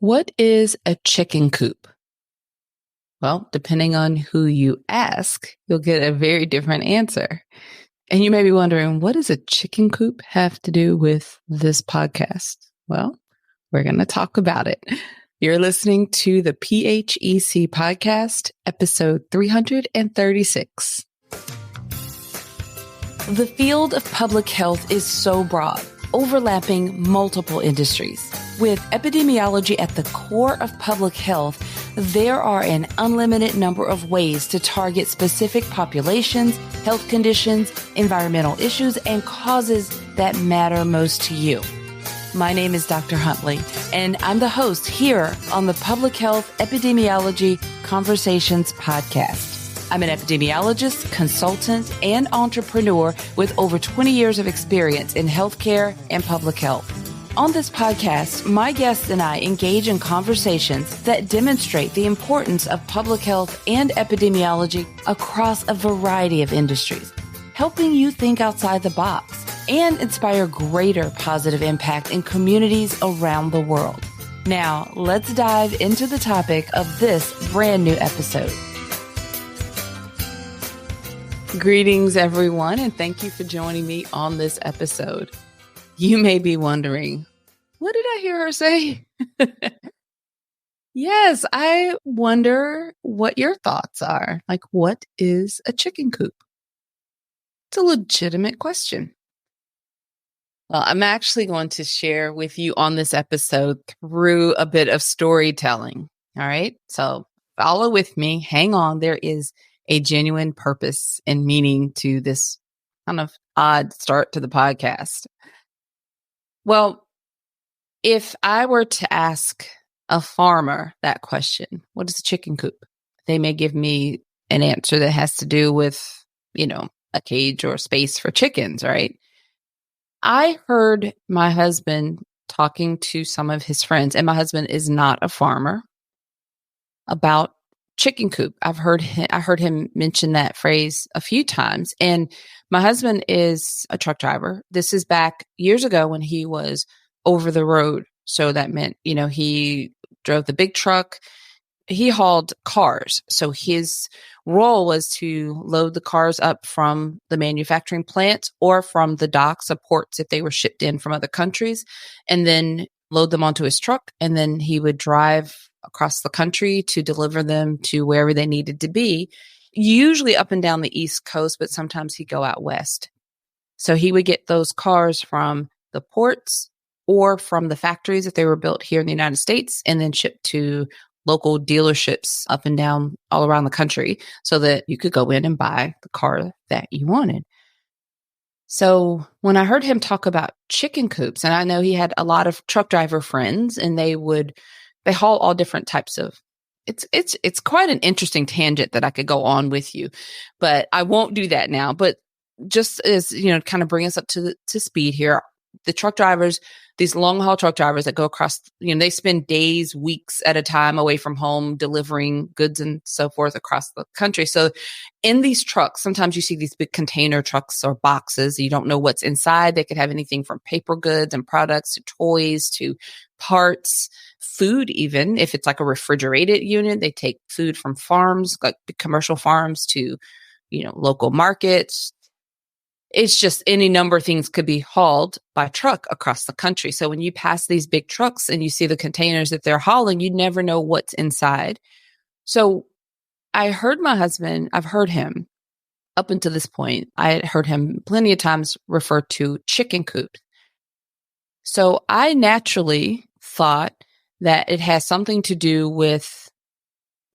What is a chicken coop? Well, depending on who you ask, you'll get a very different answer. And you may be wondering, what does a chicken coop have to do with this podcast? Well, we're going to talk about it. You're listening to the PHEC podcast, episode 336. The field of public health is so broad, overlapping multiple industries. With epidemiology at the core of public health, there are an unlimited number of ways to target specific populations, health conditions, environmental issues, and causes that matter most to you. My name is Dr. Huntley, and I'm the host here on the Public Health Epidemiology Conversations podcast. I'm an epidemiologist, consultant, and entrepreneur with over 20 years of experience in healthcare and public health. On this podcast, my guests and I engage in conversations that demonstrate the importance of public health and epidemiology across a variety of industries, helping you think outside the box and inspire greater positive impact in communities around the world. Now, let's dive into the topic of this brand new episode. Greetings, everyone, and thank you for joining me on this episode. You may be wondering, what did I hear her say? Yes, I wonder what your thoughts are. Like, what is a chicken coop? It's a legitimate question. Well, I'm actually going to share with you on this episode through a bit of storytelling. All right, so follow with me. Hang on. There is a genuine purpose and meaning to this kind of odd start to the podcast. Well, if I were to ask a farmer that question, what is a chicken coop? They may give me an answer that has to do with, a cage or space for chickens, right? I heard my husband talking to some of his friends, and my husband is not a farmer, about chicken coop. I heard him mention that phrase a few times. And my husband is a truck driver. This is back years ago when he was over the road. So that meant, he drove the big truck. He hauled cars. So his role was to load the cars up from the manufacturing plants or from the docks or ports if they were shipped in from other countries, and then load them onto his truck. And then he would drive across the country to deliver them to wherever they needed to be, usually up and down the East Coast, but sometimes he'd go out west. So he would get those cars from the ports or from the factories if they were built here in the United States, and then shipped to local dealerships up and down all around the country so that you could go in and buy the car that you wanted. So when I heard him talk about chicken coops, and I know he had a lot of truck driver friends, and they haul all different types of, it's quite an interesting tangent that I could go on with you, but I won't do that now. But just as, kind of bring us up to speed here, the truck drivers, these long haul truck drivers that go across, they spend days, weeks at a time away from home, delivering goods and so forth across the country. So in these trucks, sometimes you see these big container trucks or boxes. You don't know what's inside. They could have anything from paper goods and products to toys to parts, food. Even if it's like a refrigerated unit, they take food from farms, like commercial farms, to, local markets. It's just any number of things could be hauled by truck across the country. So when you pass these big trucks and you see the containers that they're hauling, you never know what's inside. So I've heard him up until this point, I had heard him plenty of times refer to chicken coops. So I naturally thought that it has something to do with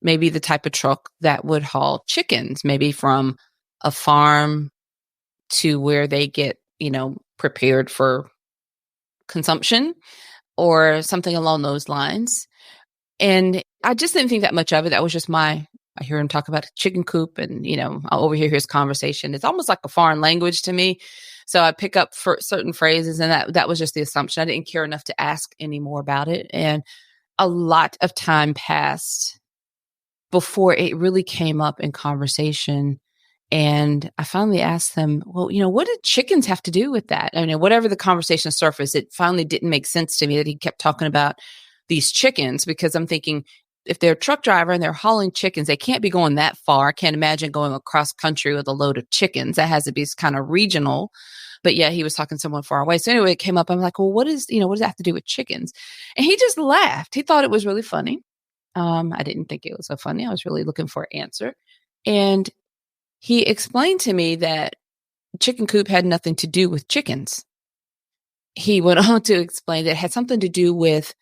maybe the type of truck that would haul chickens, maybe from a farm to where they get, prepared for consumption or something along those lines. And I just didn't think that much of it. That was just I hear him talk about a chicken coop, and, I'll overhear his conversation. It's almost like a foreign language to me. So I pick up for certain phrases, and that was just the assumption. I didn't care enough to ask any more about it. And a lot of time passed before it really came up in conversation. And I finally asked them, well, what did chickens have to do with that? I mean, whatever the conversation surfaced, it finally didn't make sense to me that he kept talking about these chickens, because I'm thinking if they're a truck driver and they're hauling chickens, they can't be going that far. I can't imagine going across country with a load of chickens. That has to be kind of regional. But yeah, he was talking to someone far away. So anyway, it came up. I'm like, well, what does that have to do with chickens? And he just laughed. He thought it was really funny. I didn't think it was so funny. I was really looking for an answer. And he explained to me that chicken coop had nothing to do with chickens. He went on to explain that it had something to do with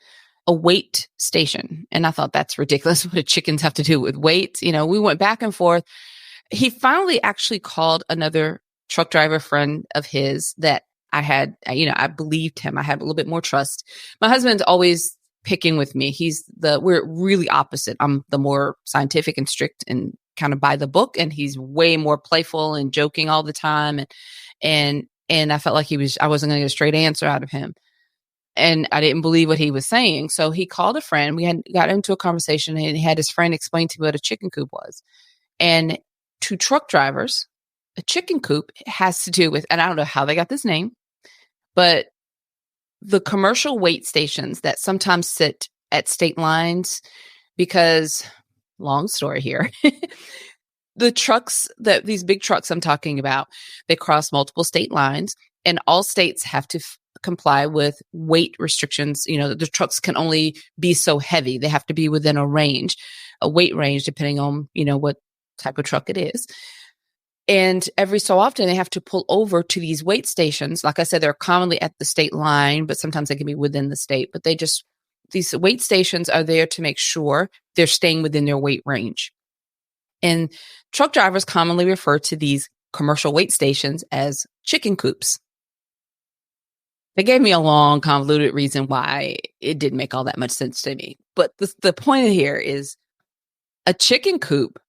a weight station. And I thought, that's ridiculous. What do chickens have to do with weight? We went back and forth. He finally actually called another truck driver friend of his that I had, I believed him. I had a little bit more trust. My husband's always picking with me. We're really opposite. I'm the more scientific and strict and kind of by the book, and he's way more playful and joking all the time. And I felt like I wasn't going to get a straight answer out of him. And I didn't believe what he was saying. So he called a friend. We had got into a conversation, and he had his friend explain to me what a chicken coop was. And to truck drivers, a chicken coop has to do with, and I don't know how they got this name, but the commercial weight stations that sometimes sit at state lines, because, long story here, the trucks, these big trucks I'm talking about, they cross multiple state lines, and all states have to comply with weight restrictions. The trucks can only be so heavy. They have to be within a weight range, depending on, what type of truck it is. And every so often they have to pull over to these weight stations. Like I said, they're commonly at the state line, but sometimes they can be within the state. But these weight stations are there to make sure they're staying within their weight range. And truck drivers commonly refer to these commercial weight stations as chicken coops. They gave me a long, convoluted reason why it didn't make all that much sense to me. But the point here is a chicken coop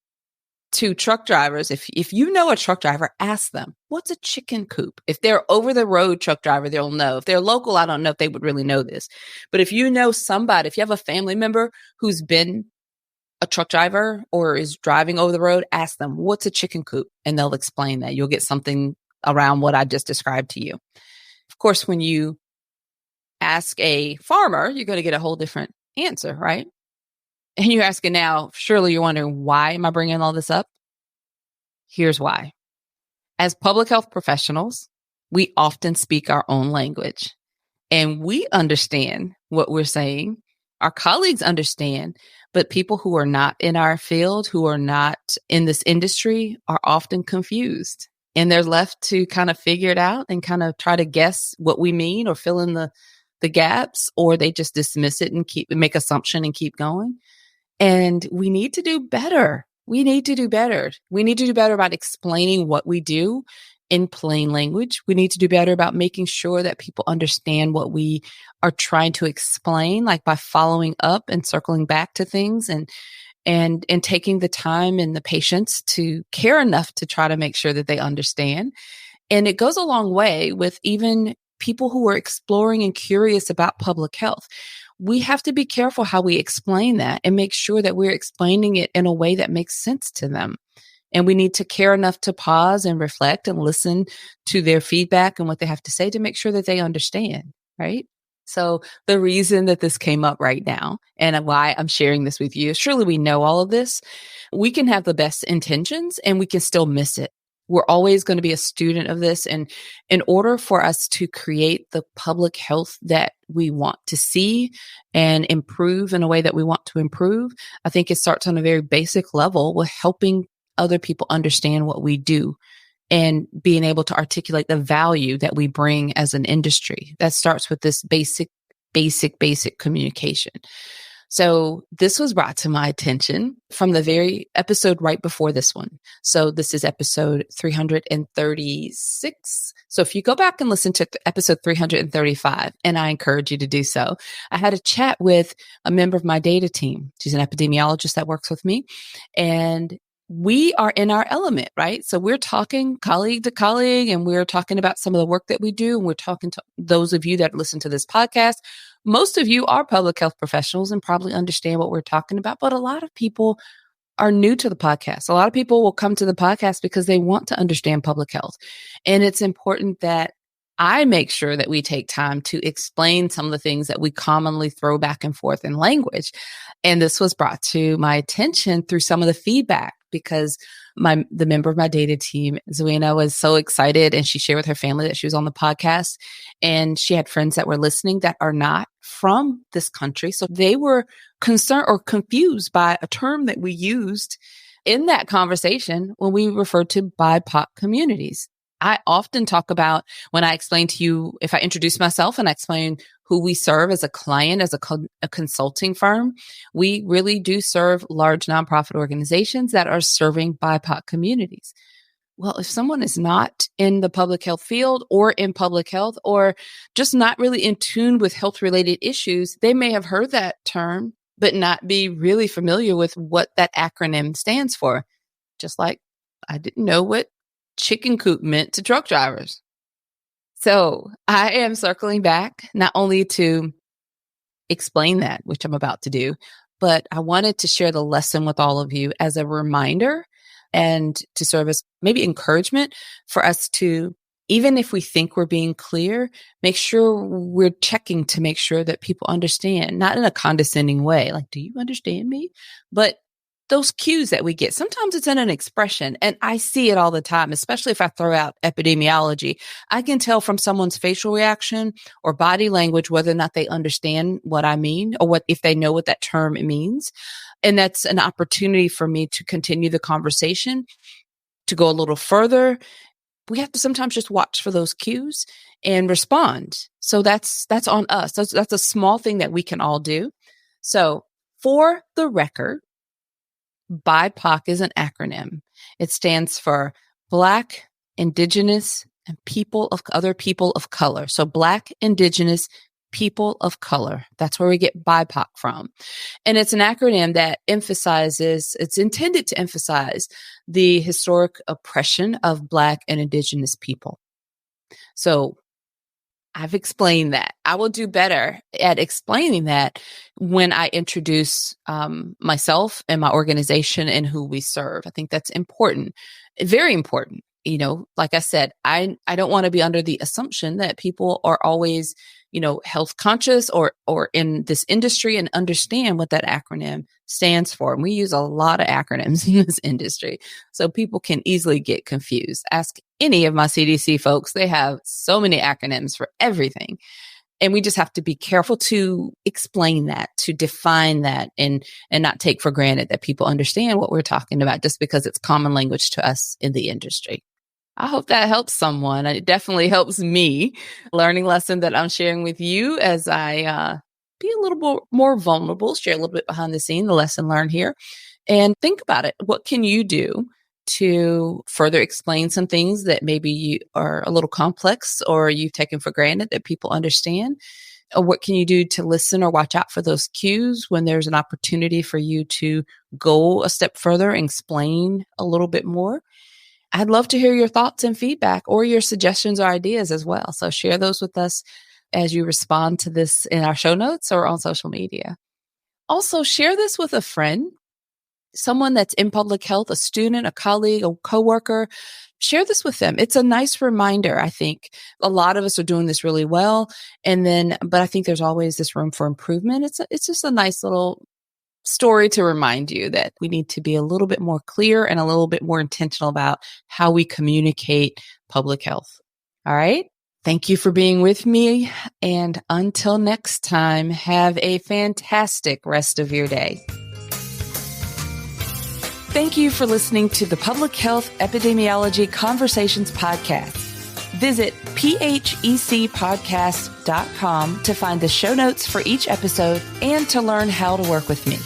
to truck drivers. If you know a truck driver, ask them, what's a chicken coop? If they're over the road truck driver, they'll know. If they're local, I don't know if they would really know this. But if you know somebody, if you have a family member who's been a truck driver or is driving over the road, ask them, what's a chicken coop? And they'll explain that. You'll get something around what I just described to you. Of course, when you ask a farmer, you're going to get a whole different answer, right? And you're asking now, surely you're wondering, why am I bringing all this up? Here's why. As public health professionals, we often speak our own language, and we understand what we're saying. Our colleagues understand, but people who are not in our field, who are not in this industry, are often confused. And they're left to kind of figure it out and kind of try to guess what we mean or fill in the gaps, or they just dismiss it and make assumption and keep going. And we need to do better. We need to do better. We need to do better about explaining what we do in plain language. We need to do better about making sure that people understand what we are trying to explain, like by following up and circling back to things and taking the time and the patience to care enough to try to make sure that they understand. And it goes a long way with even people who are exploring and curious about public health. We have to be careful how we explain that and make sure that we're explaining it in a way that makes sense to them. And we need to care enough to pause and reflect and listen to their feedback and what they have to say to make sure that they understand, right? So the reason that this came up right now and why I'm sharing this with you, surely we know all of this. We can have the best intentions and we can still miss it. We're always going to be a student of this. And in order for us to create the public health that we want to see and improve in a way that we want to improve, I think it starts on a very basic level with helping other people understand what we do and being able to articulate the value that we bring as an industry. That starts with this basic communication. So this was brought to my attention from the very episode right before this one. So this is episode 336. So if you go back and listen to episode 335, and I encourage you to do so, I had a chat with a member of my data team. She's an epidemiologist that works with me. And we are in our element, right? So we're talking colleague to colleague, and we're talking about some of the work that we do. And we're talking to those of you that listen to this podcast. Most of you are public health professionals and probably understand what we're talking about, but a lot of people are new to the podcast. A lot of people will come to the podcast because they want to understand public health. And it's important that I make sure that we take time to explain some of the things that we commonly throw back and forth in language. And this was brought to my attention through some of the feedback because the member of my data team, Zuena, was so excited and she shared with her family that she was on the podcast and she had friends that were listening that are not from this country. So they were concerned or confused by a term that we used in that conversation when we referred to BIPOC communities. I often talk about when I explain to you, if I introduce myself and I explain who we serve as a client, as a consulting firm, we really do serve large nonprofit organizations that are serving BIPOC communities. Well, if someone is not in the public health field or in public health or just not really in tune with health related issues, they may have heard that term, but not be really familiar with what that acronym stands for. Just like I didn't know what chicken coop meant to truck drivers. So I am circling back not only to explain that, which I'm about to do, but I wanted to share the lesson with all of you as a reminder and to serve as maybe encouragement for us to, even if we think we're being clear, make sure we're checking to make sure that people understand, not in a condescending way, like, do you understand me? But those cues that we get, sometimes it's in an expression, and I see it all the time, especially if I throw out epidemiology. I can tell from someone's facial reaction or body language whether or not they understand what I mean or if they know what that term means. And that's an opportunity for me to continue the conversation, to go a little further. We have to sometimes just watch for those cues and respond. So that's on us. That's a small thing that we can all do. So for the record, BIPOC is an acronym. It stands for Black, Indigenous, and other people of color. So Black, Indigenous, people of color. That's where we get BIPOC from. And it's an acronym that it's intended to emphasize the historic oppression of Black and Indigenous people. So I've explained that. I will do better at explaining that when I introduce myself and my organization and who we serve. I think that's important, very important. You know, like I said, I don't want to be under the assumption that people are always, health conscious or in this industry and understand what that acronym stands for. And we use a lot of acronyms in this industry, so people can easily get confused. Ask any of my CDC folks. They have so many acronyms for everything. And we just have to be careful to explain that, to define that, and not take for granted that people understand what we're talking about just because it's common language to us in the industry. I hope that helps someone. It definitely helps me. Learning lesson that I'm sharing with you as I be a little more vulnerable, share a little bit behind the scene, the lesson learned here, and think about it. What can you do to further explain some things that maybe you are a little complex or you've taken for granted that people understand? Or what can you do to listen or watch out for those cues when there's an opportunity for you to go a step further and explain a little bit more? I'd love to hear your thoughts and feedback or your suggestions or ideas as well. So share those with us as you respond to this in our show notes or on social media. Also, share this with a friend, someone that's in public health, a student, a colleague, a coworker. Share this with them. It's a nice reminder. I think a lot of us are doing this really well. But I think there's always this room for improvement. It's just a nice little story to remind you that we need to be a little bit more clear and a little bit more intentional about how we communicate public health. All right. Thank you for being with me. And until next time, have a fantastic rest of your day. Thank you for listening to the Public Health Epidemiology Conversations podcast. Visit phecpodcast.com to find the show notes for each episode and to learn how to work with me.